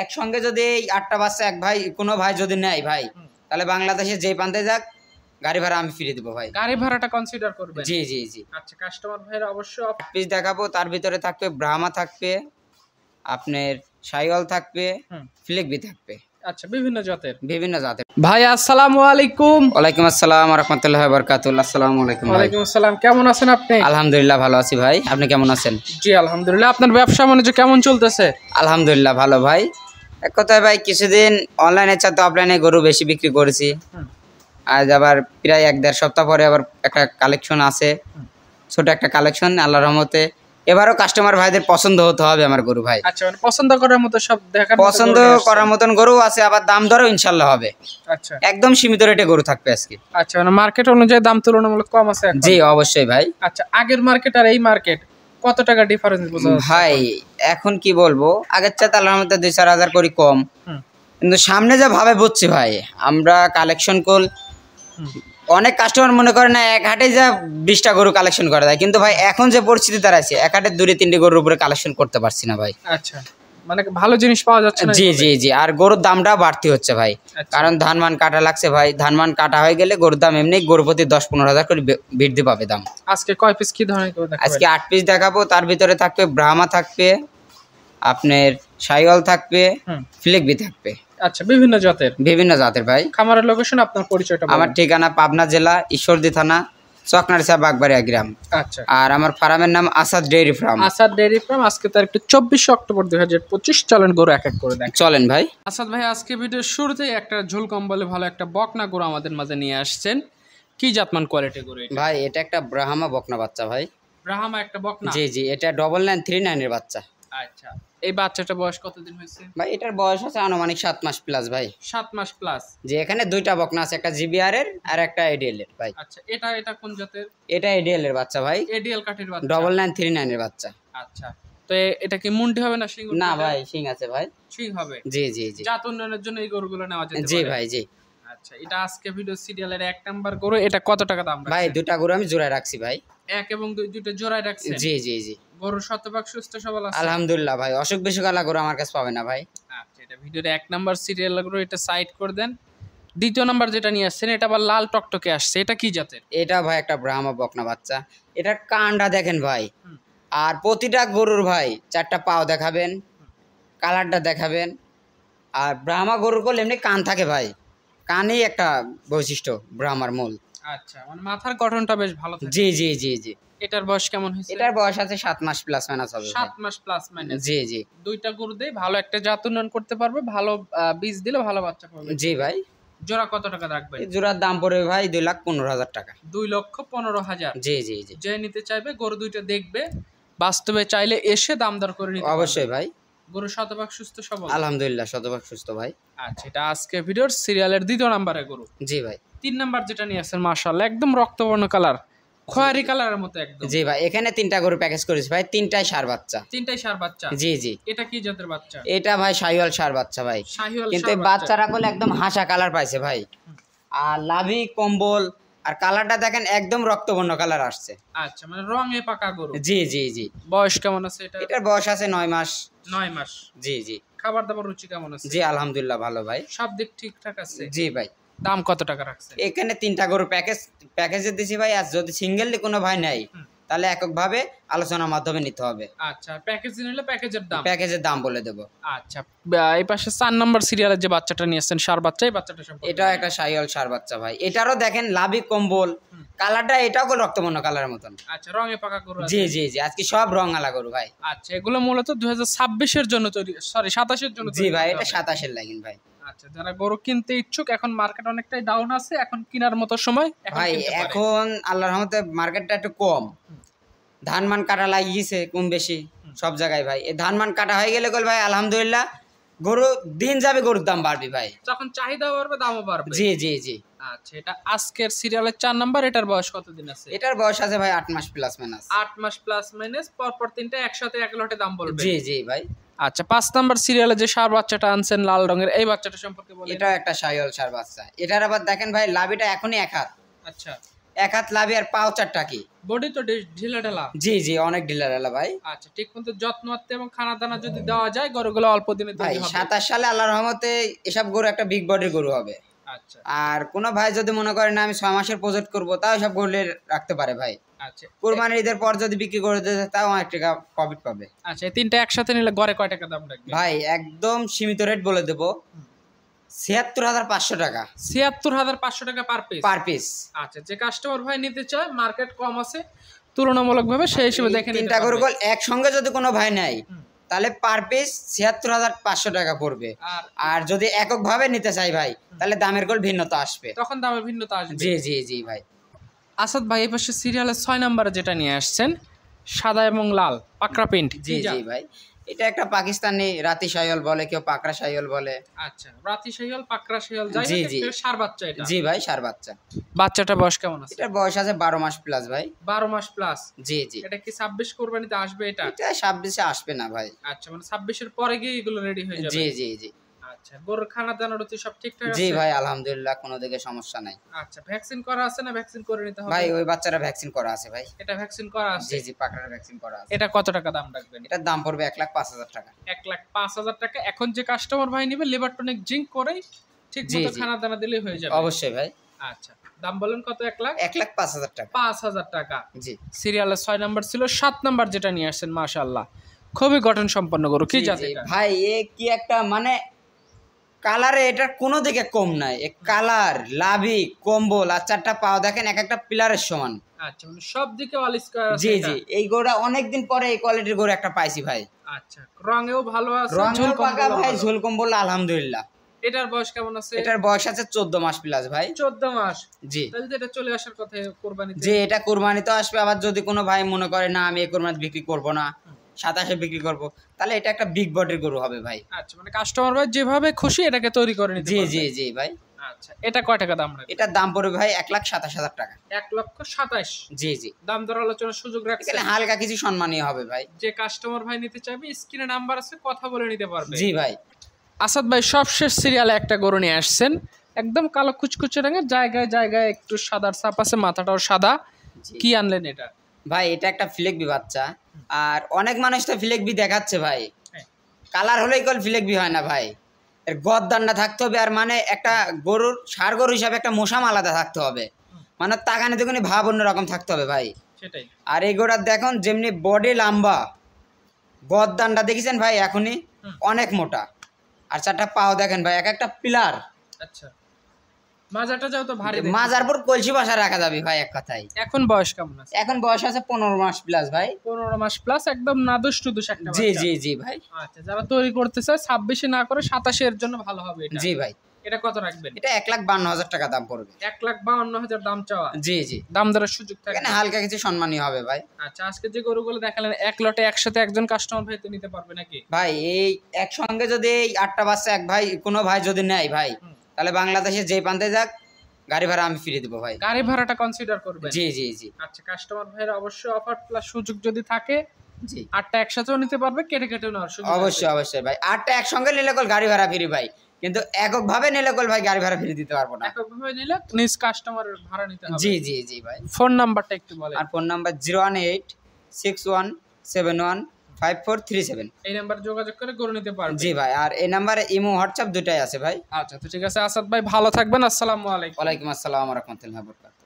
একসঙ্গে যদি এই 8টা বাচ্চা এক ভাই কোনো ভাই যদি নেয় ভাই, তাহলে বাংলাদেশে যে প্রান্তে যাক গাড়ি ভাড়া আমি ফ্রি দেবো ভাই। গাড়ি ভাড়াটা কনসিডার করবেন? জি জি জি। আচ্ছা, কাস্টমার ভাইরা অবশ্যই 8 পিস দেখাবো, তার ভিতরে থাকবে ব্রাহ্মা থাকবে, আপনার শাইওয়াল থাকবে, ফ্লেকবি থাকবে। আচ্ছা, বিভিন্ন জাতের ভাই। আসসালামু আলাইকুম। ওয়ালাইকুম আসসালাম ওয়া রাহমাতুল্লাহি ওয়া বারাকাতুহু। আসসালামু আলাইকুম। ওয়ালাইকুম আসসালাম। কেমন আছেন আপনি? আলহামদুলিল্লাহ ভালো আছি ভাই, আপনি কেমন আছেন? জি আলহামদুলিল্লাহ। আপনার ব্যবসা বাণিজ্য কেমন চলতেছে? আলহামদুলিল্লাহ ভালো ভাই। এক কথায় ভাই, কিছুদিন অনলাইনে চাইতে অফলাইনে গরু বেশি বিক্রি করেছি। আজ আবার প্রায় 1-1.5 সপ্তাহ পরে আবার একটা কালেকশন আছে, ছোট একটা কালেকশন আল্লাহর রহমতে। এবারও কাস্টমার ভাইদের পছন্দ হতে হবে আমার গরু ভাই। আচ্ছা, মানে পছন্দ করার মতো সব দেখার পছন্দ করার মতন গরু আছে, আবার দাম দরও ইনশাআল্লাহ হবে। আচ্ছা, একদম সীমিত রেটে গরু থাকবে আজকে। আচ্ছা, মানে মার্কেট অনুযায়ী দাম তুলনামূলক কম আছে এখন? জি অবশ্যই ভাই। আচ্ছা, আগের মার্কেট আর এই মার্কেট কত টাকা ডিফারেন্স বোঝা যাচ্ছে ভাই? এখন কি বলবো, আগের চাইতে আল্লাহর রহমতে 2-4 হাজার করে কম, কিন্তু সামনে যা ভাবে বুঝছি ভাই, আমরা কালেকশন কল অনেক কাস্টমার মনে করে না এক হাটে যা 20টা গরু কালেকশন করা যায়, কিন্তু ভাই এখন যে পরিস্থিতি দাঁড়াচ্ছে এক হাটে 2-3টে গরুর উপরে কালেকশন করতে পারছি না ভাই। আচ্ছা, মানে ভালো জিনিস পাওয়া যাচ্ছে না? জি জি জি। আর গরুর দামটা বাড়তি হচ্ছে ভাই, কারণ ধানমান কাটা লাগছে ভাই। ধানমান কাটা হয়ে গেলে গরুর দাম এমনি গরু প্রতি 10-15 হাজার করে বৃদ্ধি পাবে দাম। আজকে কয় পিস কি ধরনের গরু দেখাবেন? আজকে 8 পিস দেখাবো, তার ভিতরে থাকবে ব্রাহ্মা থাকবে, আপনার শাইওয়াল থাকবে, ফ্লেকবি থাকবে। আচ্ছা, বিভিন্ন জাতের ভাই। খামারের লোকেশন, আপনার পরিচয়টা বলুন। আমার ঠিকানা পাবনা জেলা ঈশ্বরদী থানা, চকনারিসা বাগবাড়িয়া গ্রাম। আচ্ছা, আর আমার ফার্মের নাম আসাদ ডেইরি ফার্ম। আজকে তারিখ 24 অক্টোবর 2025। চলেন গরু এক এক করে দেখ। চলেন ভাই। আসাদ ভাই, আজকে ভিডিওর শুরুতেই একটা ঝোল কম্বলে ভালো একটা বকনা গরু আমাদের মাঝে নিয়ে আসছেন। কি জাতমান কোয়ালিটি গরু এটা? ভাই এটা একটা ব্রাহ্মা বকনা বাচ্চা ভাই। ব্রাহ্মা একটা বকনা? জি জি, এটা 9939 এর বাচ্চা। আচ্ছা, এই বাচ্চাটা বয়স কতদিন হয়েছে? ভাই এটার বয়স আছে আনুমানিক 7 মাস প্লাস ভাই। 7 মাস প্লাস? যে এখানে 2টা বকনা আছে, একটা জিবিআর এর আর একটা এডিএল এর ভাই। আচ্ছা, এটা কোন জাতের? এটা এডিএল এর বাচ্চা ভাই। এডিএল কাঠের বাচ্চা? 9939 এর বাচ্চা। আচ্ছা, তো এটা কি মুন্ডি হবে না শিং? না ভাই, শিং আছে ভাই। শিং হবে? জি জি জি। জাত উন্নয়নের জন্য এই গরুগুলো নেওয়া যেতে পারে? জি ভাই জি। আচ্ছা, এটা আজকে ভিডিও সিরিয়ালের 1 নাম্বার গরু। এটা কত টাকা দাম ভাই? 2টা গরু আমি জোড়ায় রাখছি ভাই। 1 এবং 2 দুটো জোড়ায় রাখছেন? জি জি জি। গরু শতভাগ সুস্থ সবল আছে? আলহামদুলিল্লাহ ভাই, অসুখ বিসুখ আলা গরু আমার কাছে পাবে না ভাই। আচ্ছা, এটা ভিডিওর 1 নাম্বার সিরিয়াল গরু, এটা সাইড করে দেন। দ্বিতীয় নাম্বার যেটা নিয়ে আসছেন, এটা আবার লাল টকটকে আসছে, এটা কি জাতের? এটা ভাই একটা ব্রাহ্মা বকনা বাচ্চা। এটার কানটা দেখেন ভাই, আর প্রতিটা গরুর ভাই 4টা পাও দেখাবেন, কালারটা দেখাবেন। আর ব্রাহ্মা গরুর কোল এমনি কান থাকে ভাই, কানই একটা বৈশিষ্ট্য ব্রাহ্মার মূল। আচ্ছা, মানে মাথার গঠনটা বেশ ভালো থাকে। জি জি জি জি। এটার বয়স কেমন হয়েছে? এটার বয়স আছে 7 মাস প্লাস মাইনাস হবে। 7 মাস প্লাস মাইনাস? জি জি। 2টা গরু দিয়ে ভালো একটা জাত উন্নয়ন করতে পারবে, ভালো বীজ দিলে ভালো বাচ্চা পাবে। জি ভাই। জোড়া কত টাকা রাখবেন? এই জোড়ার দাম পড়বে ভাই 2,15,000 টাকা। 2,15,000? জি জি জি। যে নিতে চাইবে গরু দুইটা দেখবে, বাস্তবে চাইলে এসে দাম দর করে নিতে পারবে। অবশ্যই ভাই। গরু শতভাগ সুস্থ সবল? আলহামদুলিল্লাহ শতভাগ সুস্থ ভাই। আচ্ছা, এটা আজকে ভিডিওর সিরিয়ালের 2য় নাম্বারে গরু। জি ভাই। 3 নাম্বার যেটা নিয়ে আসছেন, মাশাআল্লাহ একদম রক্তবর্ণ কালার, খয়েরি কালারের মতো একদম। জি ভাই, এখানে 3টা গরু প্যাকেজ করেছি ভাই, 3টাই ষাঁড় বাচ্চা। 3টাই ষাঁড় বাচ্চা? জি জি। এটা কি জাতের বাচ্চা? এটা ভাই শাহিওয়াল ষাঁড় বাচ্চা ভাই। শাহিওয়াল কিন্তু ষাঁড় বাচ্চারা কোলে একদম হাসা কালার পাইছে ভাই। আর লাভি কম্বল আর কালারটা দেখেন একদম রক্তবর্ণ কালার আসছে। আচ্ছা, মানে রঙে পাকা গরু? জি জি জি। বয়স কেমন আছে এটা? এটার বয়স আছে 9 মাস। 9 মাস? জি জি। খাবার দাবার রুচি কেমন আছে? জি আলহামদুলিল্লাহ ভালো ভাই, সব দিক ঠিকঠাক আছে? জি ভাই। দাম কত টাকা রাখছেন? এখানে 3টা গরু প্যাকেজে দিছি ভাই। আর যদি সিঙ্গেল কোনো ভাই নেয় তাহলে এককভাবে আলোচনার মাধ্যমে নিতে হবে। আচ্ছা, প্যাকেজ নিলে প্যাকেজের দাম বলে দেব। আচ্ছা, এই পাশে 4 নাম্বার সিরিয়ালের যে বাচ্চাটা নিয়ে আসছেন ষাঁড় বাচ্চা, এই বাচ্চাটা সম্পর্কে? এটাও একটা শাহিওয়াল ষাঁড় বাচ্চা ভাই। এটারও দেখেন লাভি কম্বল, কালারটা এটাও রক্তবর্ণ কালারের মতন। আচ্ছা, রঙে পাকা গরু? জি জি জি। আজকে সব রং আলা গরু ভাই। আচ্ছা, এগুলো মূলত 2026 এর জন্য তৈরি, সরি 27 এর জন্য? জি ভাই, এটা 27 এর লাইন ভাই। আচ্ছা, যারা গরু কিনতে ইচ্ছুক, এখন মার্কেট অনেকটাই ডাউন আছে, এখন কেনার মতো সময় ভাই। এখন আল্লাহর রহমতে মার্কেটটা একটু কম, ধান মান কাটা লাগিয়েছে কম বেশি সব জায়গায় ভাই। এই ধান মান কাটা হয়ে গেলে ভাই আলহামদুলিল্লাহ গরু দিন যাবে, গরুর দাম বাড়বে ভাই। যখন চাহিদা বাড়বে দামও বাড়বে? জি জি জি। আচ্ছা, এটা আজকের সিরিয়ালের 4 নাম্বার। এটার বয়স কতদিন আছে? এটার বয়স আছে ভাই 8 মাস প্লাস মাইনাস। 8 মাস প্লাস মাইনাস, পরপর 3টা একসাথে এক লটে দাম বলবে? জি জি ভাই। আচ্ছা, 5 নাম্বার সিরিয়ালে যে ষাঁড় বাচ্চাটা আনছেন লাল রঙের, এই বাচ্চাটা সম্পর্কে বলেন। এটাও একটা শাহিওয়াল ষাঁড় বাচ্চা। এটার আবার দেখেন ভাই লাভিটা এখনই এক হাত। আচ্ছা, এক হাত লাভি আর পাও 4টা কি বডি তো ঢিলা ঢালা। জি জি অনেক ঢিলা ঢালা ভাই। আচ্ছা ঠিক মতো যত্ন আত্তে এবং খানা দানা যদি দেওয়া যায় গরুগুলো অল্প দিনে ভাই তৈরি হবে। 27 সালে আল্লাহর রহমতে এসব গরু একটা বিগ বডির গরু হবে। আচ্ছা আর কোন ভাই যদি মনে করে না আমি 6 মাসের প্রজেক্ট করব তাও সব গরু রাখতে পারে ভাই। আচ্ছা কুরবানির ঈদের পর যদি বিক্রি করে দিতে তাও অনেক টাকা প্রফিট পাবে। আচ্ছা এই তিনটা একসাথে নিলে গড়ে কয় টাকা দাম রাখবে? ভাই একদম সীমিত রেট বলে দেব ৭৬৫০০ টাকা। ৭৬৫০০ টাকা পার পিস। আচ্ছা যে কাস্টমার ভাই নিতে চায় মার্কেট কম আছে তুলনামূলকভাবে সেই হিসেবে দেখে নিতে তিনটা গরু একসঙ্গে যদি কোনো ভাই নেয় তাহলে পার পিস ৭৬৫০০ টাকা পড়বে। আর যদি একক ভাবে নিতে চাই ভাই তাহলে দামের গোল ভিন্নতা আসবে, তখন দামের ভিন্নতা আসবে। জি জি জি ভাই। আসাদ ভাই এই পাশে সিরিয়ালের 6 নম্বরে যেটা নিয়ে আসছেন সাদা এবং লাল পাকড়া প্রিন্ট। জি জি ভাই এটা একটা পাকিস্তানি রাতি শাহিওয়াল বলে, কেউ পাকড়া শাহিওয়াল বলে। আচ্ছা রাতি শাহিওয়াল পাকড়া শাহিওয়াল যাই জি জি সার বাচ্চা এটা। জি ভাই সার বাচ্চা। বাচ্চাটা বয়স কেমন আছে? এটার বয়স আছে 12 মাস প্লাস ভাই। 12 মাস প্লাস। জি জি এটা কি 26 কোরবানিতে আসবে এটা? এটা 26-এ আসবে না ভাই। আচ্ছা মানে 26 এর পরে গিয়ে এগুলো রেডি হয়ে যাবে। জি জি জি আচ্ছা গরুর খানা দানার তো সব ঠিকঠাক আছে? জি ভাই আলহামদুলিল্লাহ কোনো দিকে সমস্যা নাই। আচ্ছা ভ্যাকসিন করা আছে না ভ্যাকসিন করে নিতে হবে? ভাই ওই বাচ্চারা ভ্যাকসিন করা আছে ভাই। এটা ভ্যাকসিন করা আছে? জি জি পাকড়ার ভ্যাকসিন করা আছে। এটা কত টাকা দাম রাখবেন? এটার দাম পড়বে ১,০৫,০০০ টাকা। ১,০৫,০০০ টাকা। এখন যে কাস্টমার ভাই নেবে লিভার টনিক জিঙ্ক করেই ঠিক মতো খানা দানা দিলে হয়ে যাবে। অবশ্যই ভাই। আচ্ছা দাম বলেন কত? ১,০৫,০০০ টাকা। ৫,০০০ টাকা। জি সিরিয়ালের ৬ নাম্বার ছিল, ৭ নাম্বার যেটা নিয়ে আসছেন মাশাআল্লাহ খুবই গঠন সম্পন্ন গরু। কি জাত এটা? ভাই এ কি একটা মানে কালারে এটার কোনো দিকে কম নাই। এ কালার লাভি কম্বল আর 4টা পাও দেখেন এক একটা পিলারের সমান। আচ্ছা মানে সব দিকে অল স্কয়ার আছে। জি জি এই গরুটা অনেকদিন পরে এই কোয়ালিটির গরু একটা পাইছি ভাই। আচ্ছা রঙেও ভালো আছে, ঝোল পাকা ভাই, ঝোল কম্বল আলহামদুলিল্লাহ। এটার বয়স কেমন আছে? এটার বয়স আছে 14 মাস প্লাস ভাই। 14 মাস। জি তাহলে এটা চলে আসার কথা কুরবানিতে। জি এটা কুরবানিতে আসবে। আবার যদি কোনো ভাই মনে করে না আমি এই কুরবানিতে বিক্রি করব না 27-এ বিক্রি করব তাহলে এটা একটা বিগ বডির গরু হবে ভাই। আচ্ছা মানে কাস্টমার ভাই যেভাবে খুশি এটাকে তৈরি করে নিতে জি পারবে। জি জি ভাই। আচ্ছা এটা কয় টাকা দাম রাখবেন? এটার দাম পড়বে ভাই ১,২৭,০০০ টাকা। ১,২৭,০০০। জি জি দাম দর আলোচনার সুযোগ রাখছেন? এখানে হালকা কিছু সম্মানীয় হবে ভাই। যে কাস্টমার ভাই নিতে চাইবে স্ক্রিনে নাম্বার আছে কথা বলে নিতে পারবে। জি ভাই। আসাদ ভাই সবশেষ সিরিয়ালে একটা গরু নিয়ে আসছেন একদম কালো কুচকুচে রঙের, জায়গায় জায়গায় একটু সাদার ছাপ আছে, মাথাটাও সাদা। কি আনলেন এটা? ভাই এটা একটা ফিলেকবি বাচ্চা। আর অনেক মানুষ তো ফিলেকবি দেখাচ্ছে ভাই, কালার হলেই কল ফিলেকবি হয় না ভাই। এর গদ্দানটা থাকতে হবে আর মানে একটা গরুর ষাঁড় গরু হিসাবে একটা মোশাম আলাদা থাকতে হবে, মানে তাকানে দেখুন ভাব অন্যরকম থাকতে হবে ভাই। সেটাই। আর এই গরুর দেখুন যেমনি বডি লম্বা, গদ্দানটা দেখেছেন ভাই এখনই অনেক মোটা। আর 4টা পাও দেখেন ভাই এক একটা পিলার। আচ্ছা মাজাটা যাও তো ভারী। মাজার পর কলসি বাসা রাখা যাবে ভাই এক কথায়। এখন বয়স কেমন আছে? এখন বয়স আছে 15 মাস প্লাস ভাই। 15 মাস প্লাস একদম নাদুস টুদুস একটা বাচ্চা। জি জি জি ভাই। আচ্ছা যারা তৈরি করতে চায় 26-এ না করে 27-এ এর জন্য ভালো হবে এটা। জি ভাই। এটা কত রাখবেন? এটা ১,৫২,০০০ টাকা দাম পড়বে। ১,৫২,০০০ দাম চাওয়া। জি জি দাম দরের সুযোগ থাকে। এখানে হালকা কিছু সম্মানীয় হবে ভাই। আচ্ছা আজকে যে গরুগুলো দেখালেন এক লটে একসাথে একজন কাস্টমার ভাই তো নিতে পারবে নাকি? ভাই এই একসঙ্গে যদি এই 8টা বাচ্চা এক ভাই কোনো ভাই যদি নেয় ভাই তাহলে বাংলাদেশে যে প্রান্তে যাক গাড়ি ভাড়া আমি ফিরে দেবো ভাই। গাড়ি ভাড়াটা কনসিডার করবেন? জি জি জি। আচ্ছা কাস্টমার ভাইয়ের অবশ্যই অফার প্লাস সুযোগ যদি থাকে জি 8টা একসাথেও নিতে পারবে, কেটে কেটে নেওয়ার সুযোগ অবশ্যই অবশ্যই ভাই। 8টা একসঙ্গে নিলে কল গাড়ি ভাড়া ফ্রি ভাই, কিন্তু একক ভাবে নিলে কল ভাই গাড়ি ভাড়া ফ্রি দিতে পারবো না। একক ভাবে নিলে নিজ কাস্টমারের ভাড়া নিতে হবে। জি জি জি ভাই। ফোন নাম্বারটা একটু বলেন। আর ফোন নাম্বার 01861715437। এই নাম্বারে যোগাযোগ করে গরু নিতে পারবে। জি ভাই। আর এই নাম্বারে ইমো হোয়াটসঅ্যাপ দুটাই আছে ভাই। আচ্ছা তো ঠিক আছে আসাদ ভাই ভালো থাকবেন। আসসালামু আলাইকুম। ওয়ালাইকুম আসসালাম ওয়া রাহমাতুল্লাহি ওয়া বারাকাতুহু।